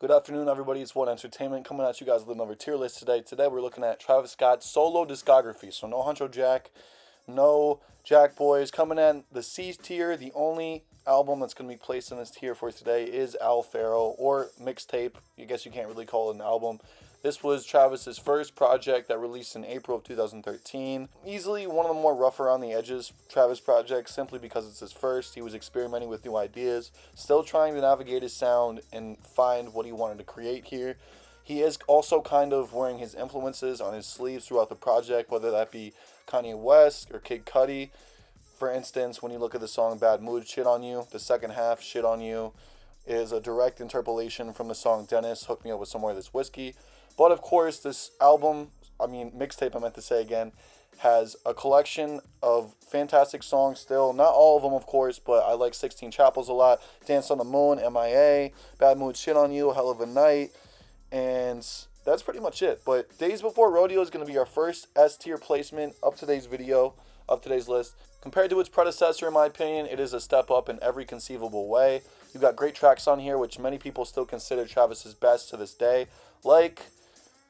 Good afternoon, everybody. It's One Entertainment coming at you guys with another tier list today. Today we're looking at Travis Scott's solo discography. So no Huncho Jack, no Jack Boys. Coming in the C tier, the only album that's going to be placed in this tier for today is Al Faro, or mixtape. I guess you can't really call it an album. This was Travis's first project that released in April of 2013. Easily one of the more rough around the edges Travis projects, simply because it's his first. He was experimenting with new ideas, still trying to navigate his sound and find what he wanted to create here. He is also kind of wearing his influences on his sleeves throughout the project, whether that be Kanye West or Kid Cudi. For instance, when you look at the song Bad Mood, Shit on You, the second half, Shit on You, is a direct interpolation from the song Dennis, Hook Me Up With Some More of This Whiskey. But of course, this mixtape I meant to say again, has a collection of fantastic songs still. Not all of them, of course, but I like 16 Chapels a lot. Dance on the Moon, MIA, Bad Mood, Shit on You, Hell of a Night, and that's pretty much it. But Days Before Rodeo is going to be our first S tier placement of today's video, of today's list. Compared to its predecessor, in my opinion, it is a step up in every conceivable way. You've got great tracks on here, which many people still consider Travis's best to this day, like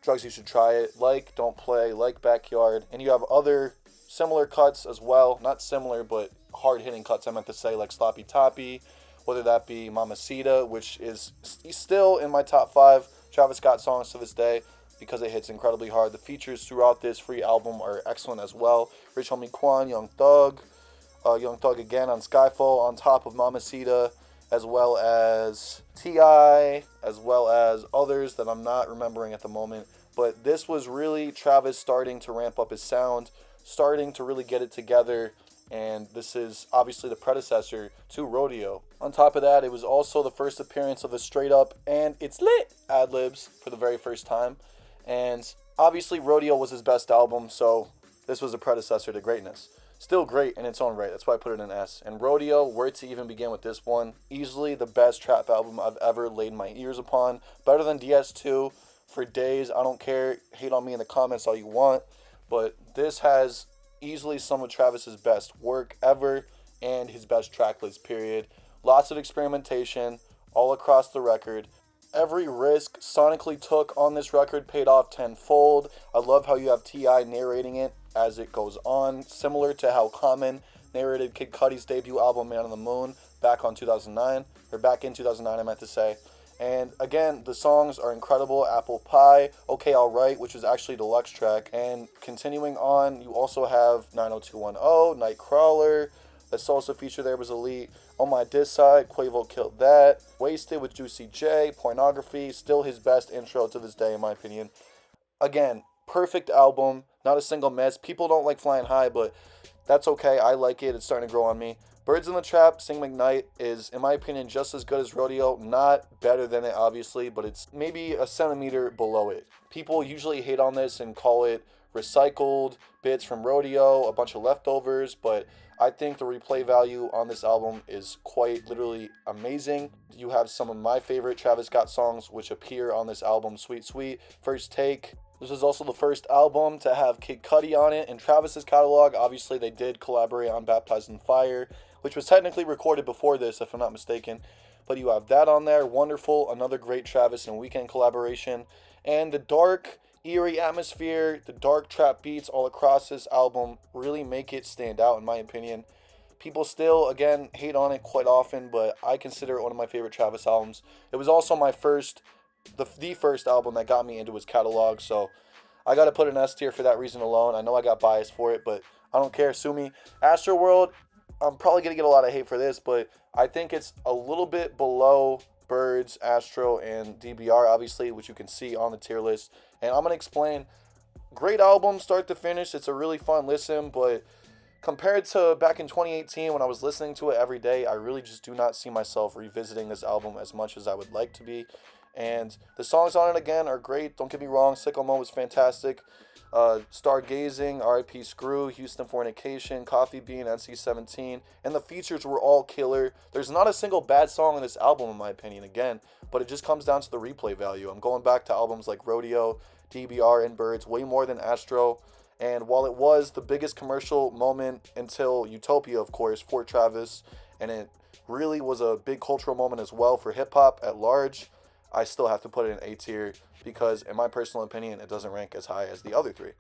Drugs You Should Try It, like Don't Play, like Backyard, and you have other similar cuts as well. Not similar, but hard-hitting cuts, I meant to say, like Sloppy Toppy, whether that be Mamacita, which is still in my top 5 Travis Scott songs to this day because it hits incredibly hard. The features throughout this free album are excellent as well. Rich Homie Quan, Young Thug again on Skyfall, on top of Mamacita, as well as T.I., as well as others that I'm not remembering at the moment. But this was really Travis starting to ramp up his sound, starting to really get it together, and this is obviously the predecessor to Rodeo. On top of that, it was also the first appearance of the straight up and it's lit ad-libs for the very first time. And obviously Rodeo was his best album, so this was a predecessor to greatness. Still great in its own right. That's why I put it in S. And Rodeo, where to even begin with this one? Easily the best trap album I've ever laid my ears upon. Better than DS2 for days. I don't care. Hate on me in the comments all you want. But this has easily some of Travis's best work ever and his best track list, period. Lots of experimentation all across the record. Every risk sonically took on this record paid off tenfold. I love how you have T.I. narrating it as it goes on, similar to how Common narrated Kid Cudi's debut album Man on the Moon back in 2009, I meant to say. And again, the songs are incredible. Apple Pie, Okay Alright, which is actually a deluxe track. And continuing on, you also have 90210, Nightcrawler, the salsa feature there was elite. On My Diss Side, Quavo Killed That. Wasted with Juicy J, Pornography, still his best intro to this day in my opinion. Again, perfect album, not a single miss. People don't like Flying High, but that's okay. I like it. It's starting to grow on me. Birds in the Trap, Sing McKnight is, in my opinion, just as good as Rodeo. Not better than it, obviously, but it's maybe a centimeter below it. People usually hate on this and call it recycled bits from Rodeo, a bunch of leftovers, but I think the replay value on this album is quite literally amazing. You have some of my favorite Travis Scott songs which appear on this album, Sweet Sweet, First Take. This is also the first album to have Kid Cudi on it in Travis's catalog. Obviously, they did collaborate on Baptized in Fire, which was technically recorded before this, if I'm not mistaken. But you have that on there. Wonderful. Another great Travis and Weeknd collaboration. And the dark, eerie atmosphere, the dark trap beats all across this album really make it stand out, in my opinion. People still, again, hate on it quite often, but I consider it one of my favorite Travis albums. It was also my the first album that got me into his catalog, so I gotta put an S tier for that reason alone. I know I got bias for it, but I don't care. Sue me. Astroworld, I'm probably gonna get a lot of hate for this, but I think it's a little bit below Birds, Astro, and DBR, obviously, which you can see on the tier list. And I'm gonna explain. Great album, start to finish. It's a really fun listen, but compared to back in 2018 when I was listening to it every day, I really just do not see myself revisiting this album as much as I would like to be. And the songs on it, again, are great. Don't get me wrong. Sicko Mode was fantastic. Stargazing, R.I.P. Screw, Houston Fornication, Coffee Bean, NC-17. And the features were all killer. There's not a single bad song on this album, in my opinion, again. But it just comes down to the replay value. I'm going back to albums like Rodeo, DBR, and Birds way more than Astro. And while it was the biggest commercial moment until Utopia, of course, for Travis, and it really was a big cultural moment as well for hip-hop at large, I still have to put it in A tier because, in my personal opinion, it doesn't rank as high as the other three.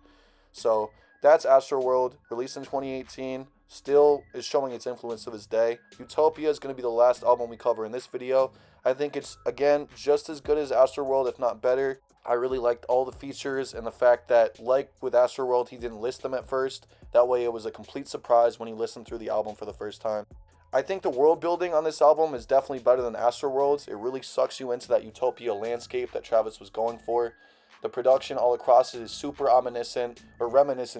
So that's Astroworld, released in 2018. Still is showing its influence to this day. Utopia is going to be the last album we cover in this video. I think it's, again, just as good as Astroworld, if not better. I really liked all the features and the fact that, like with Astroworld, he didn't list them at first. That way it was a complete surprise when he listened through the album for the first time. I think the world building on this album is definitely better than Astroworld's. It really sucks you into that Utopia landscape that Travis was going for. The production all across it is super reminiscent,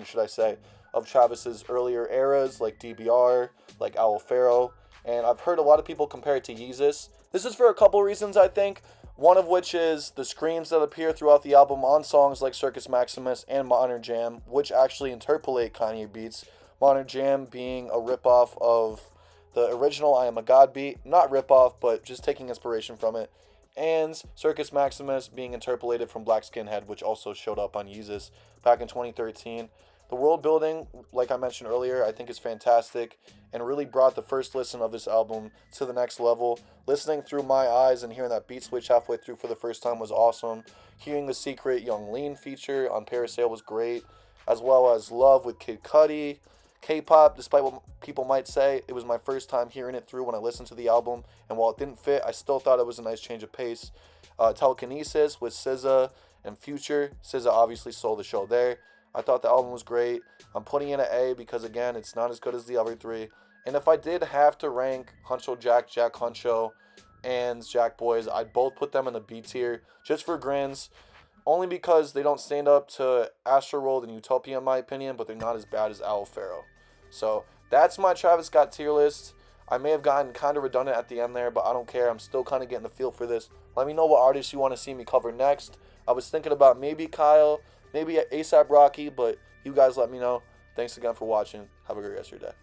should I say, of Travis's earlier eras like DBR, like Owl Pharaoh, and I've heard a lot of people compare it to Yeezus. This is for a couple reasons, I think. One of which is the screams that appear throughout the album on songs like Circus Maximus and Modern Jam, which actually interpolate Kanye beats. Modern Jam being a ripoff of the original I Am a God beat. Not ripoff, but just taking inspiration from it. And Circus Maximus being interpolated from Black Skinhead, which also showed up on Yeezus back in 2013. The world building, like I mentioned earlier, I think is fantastic and really brought the first listen of this album to the next level. Listening through my eyes and hearing that beat switch halfway through for the first time was awesome. Hearing the secret Young Lean feature on Parasail was great, as well as Love with Kid Cudi. K-pop, despite what people might say, it was my first time hearing it through when I listened to the album, and while it didn't fit, I still thought it was a nice change of pace. Telekinesis with SZA and Future. SZA obviously stole the show there. I thought the album was great. I'm putting it in an A because, again, it's not as good as the other three. And if I did have to rank Huncho Jack, Jack Huncho, and Jack Boys, I'd both put them in the B tier just for grins. Only because they don't stand up to Astroworld and Utopia in my opinion, but they're not as bad as Owl Pharaoh. So that's my Travis Scott tier list. I may have gotten kind of redundant at the end there, but I don't care. I'm still kind of getting the feel for this. Let me know what artists you want to see me cover next. I was thinking about maybe Kyle, maybe A$AP Rocky, but you guys let me know. Thanks again for watching. Have a great rest of your day.